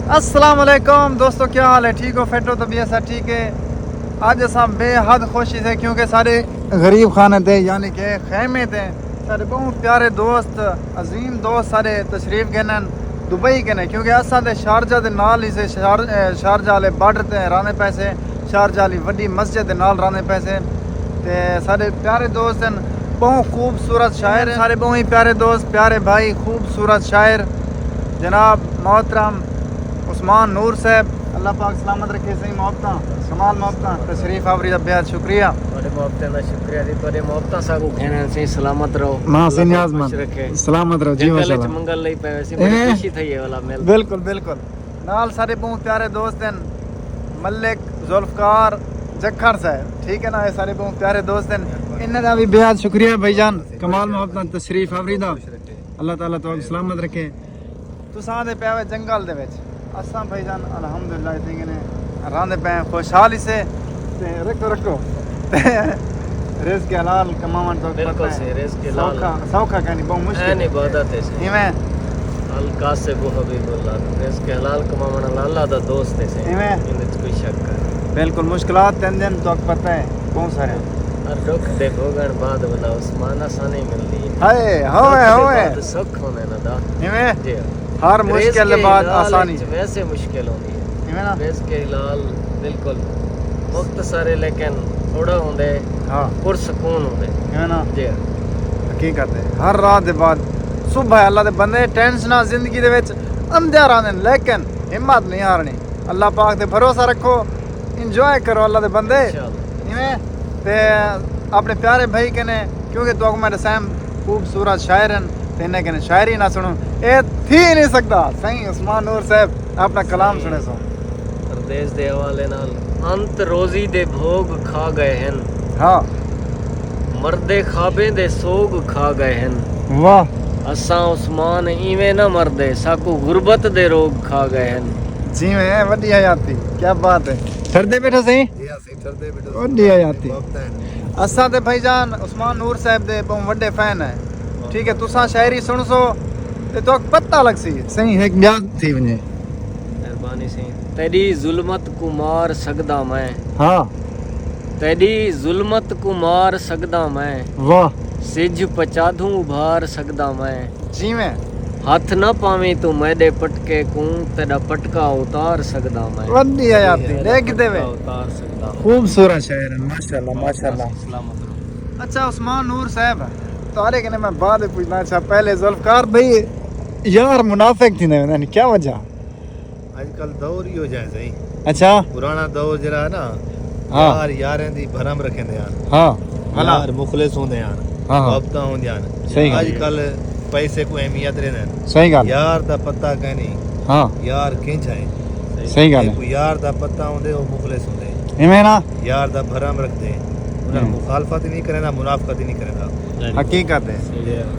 अस्सलाम वालेकुम दोस्तों, क्या हाल है? ठीक हो? फिट हो? तबीयत सब ठीक है? आज असा बेहद खुशी थे क्योंकि सारे गरीब खाने थे, यानी कि खैमे थे। सारे बहुत प्यारे दोस्त, अजीम दोस्त सारे तशरीफ गए दुबई के ने, क्योंकि असा दे शारजा दे नाल ही से शारजा वाले बॉर्डर ते राने पैसे, शारजा वाली वड्डी मस्जिद दे नाल राने पैसे ते सारे प्यारे दोस्त हैं। बहुत खूबसूरत शायर हैं सारे, बहुत ही प्यारे दोस्त, प्यारे भाई, खूबसूरत शायर जनाब मोहतरम उस्मान नूर साहब, अल्लाह पाक सलामत रखे। सही मोहब्बत कमाल मोहब्बत तशरीफ आवरी दा बेहद शुक्रिया। ਤੁਹਾਡੇ ਮੁਹੱਬਤਾਂ ਦਾ ਸ਼ੁਕਰੀਆ ਜੀ, ਤੁਹਾਡੇ ਮੁਹੱਬਤਾਂ ਸਾਗੂ ਕਹਿਣਾ ਸੀ ਸਲਾਮਤ ਰਹੋ। मां से नियाज़मंद रखे सलामत रहो जी जंगल च माशाल्लाह। मंगल ਲਈ ਪਏ ਸੀ, ਬੜੀ ਖੁਸ਼ੀ થઈ ਇਹ ਵਾਲਾ ਮਿਲ। बिल्कुल बिल्कुल नाल सारे बहुत प्यारे दोस्त हैं, मलिक जुल्फकार जखड़ साहब, ठीक है ना, ये सारे बहुत प्यारे दोस्त हैं। इन्हां दा भी बेहद शुक्रिया भाईजान, कमाल मोहब्बत तशरीफ आवरी दा, अल्लाह ताला तुहानू सलामत रखे। तुसां दे पिया जंगल दे विच, असां भाईजान अल्हम्दुलिल्लाह इत्थे ने रांदे पे खुशहाली से ते रखो रिज़्क़ हलाल कमावन तो बिल्कुल से रिज़्क़ हलाल सौखा कहनी बहुत मुश्किल है, इबादत है से इवें अल कासिब हबीबुल्लाह, रिज़्क़ हलाल कमावन अल्लाह दा दोस्त है से, इवें इनमें कोई शक है। बिल्कुल मुश्किलात तीन दिन तो पता है बहुत सारे हर दुख दे भोगण बाद वाला उस्मान आसानी मिलदी है। हाय होए सुख होने ना दा इवें जी हर मुश्किल के बाद आसानी वैसे मुश्किल होती है। इवें ना रिज़्क़ हलाल बिल्कुल मुख्तसर है, लेकिन थोड़ा होंदे हाँ पुरसकून होंदे इवें ना जी। हकीकत है। हर रात के बाद सुबह अल्लाह दे बंदे टेंशन जिंदगी दे विच अंधेरा आंदे, लेकिन हिम्मत नहीं हारनी, अल्लाह पाक ते भरोसा रखो, इंजॉय करो अल्लाह दे बंदे इवें ते अपने प्यारे भाई कने, क्योंकि तो मेरे सैम खूबसूरत शायर हैं ते इन्हें कने शायरी ना सुनो ए थी नहीं सकता। सही उस्मान नूर साहब अपना कलाम सुने सो परदेस दे हवाले नाल अंत रोजी दे भोग खा गए हैं, हाँ मर्दे खाबे दे सोग खा गए हैं। वाह असां उस्मान इवें ना मरदे, साकू गुरबत दे रोग खा गए हैं। जी में वड्डी हयाती, क्या बात है। ठरदे बैठो सही वड्डी हयाती। असा ते भाईजान उस्मान नूर साहब दे बहुत वड्डे फैन है, ठीक है। तुसा शायरी सुन सो ते तो पता लग सी सही एक याद थी वने। मेहरबानी से तेरी जुल्मत को मार सकदा मैं, हाँ तेरी जुल्मत को मार सकदा मैं, वाह सिज पचाधू उभार सकदा मैं। जी में हथ ना पावे तू मैदे पटके को, तेरा पटका उतार सकदा मैं। वड्डी हयाती देख दे वे, उतार सकदा। खूबसूरत शायर है माशाल्लाह माशाल्लाह। सलामत रहो। अच्छा उस्मान नूर साहब तारे के ने मैं बाद में पूछना, अच्छा पहले जुल्फकार भाई यार मुनाफिक थी ना, क्या वजह? आजकल दौर ही हो जाए सही। अच्छा पुराना दौर जरा है ना, हाँ यार यारें दी भरम रखेंदे यार, हाँ भला यार मुखलिस होंदे यार, हाँ हाँ मोहब्बतां होंदियां सही गल आजकल पैसे को अहमियत रहने, सही गल यार दा पता कहनी हाँ यार किंच है, सही गल कोई यार दा पता होंदे वो मुखलिस होंदे, इवें ना यार दा भरम रखते, उन्हें मुखालफत ही नहीं करे ना मुनाफकत ही नहीं करेगा। हकीकत है। सही है।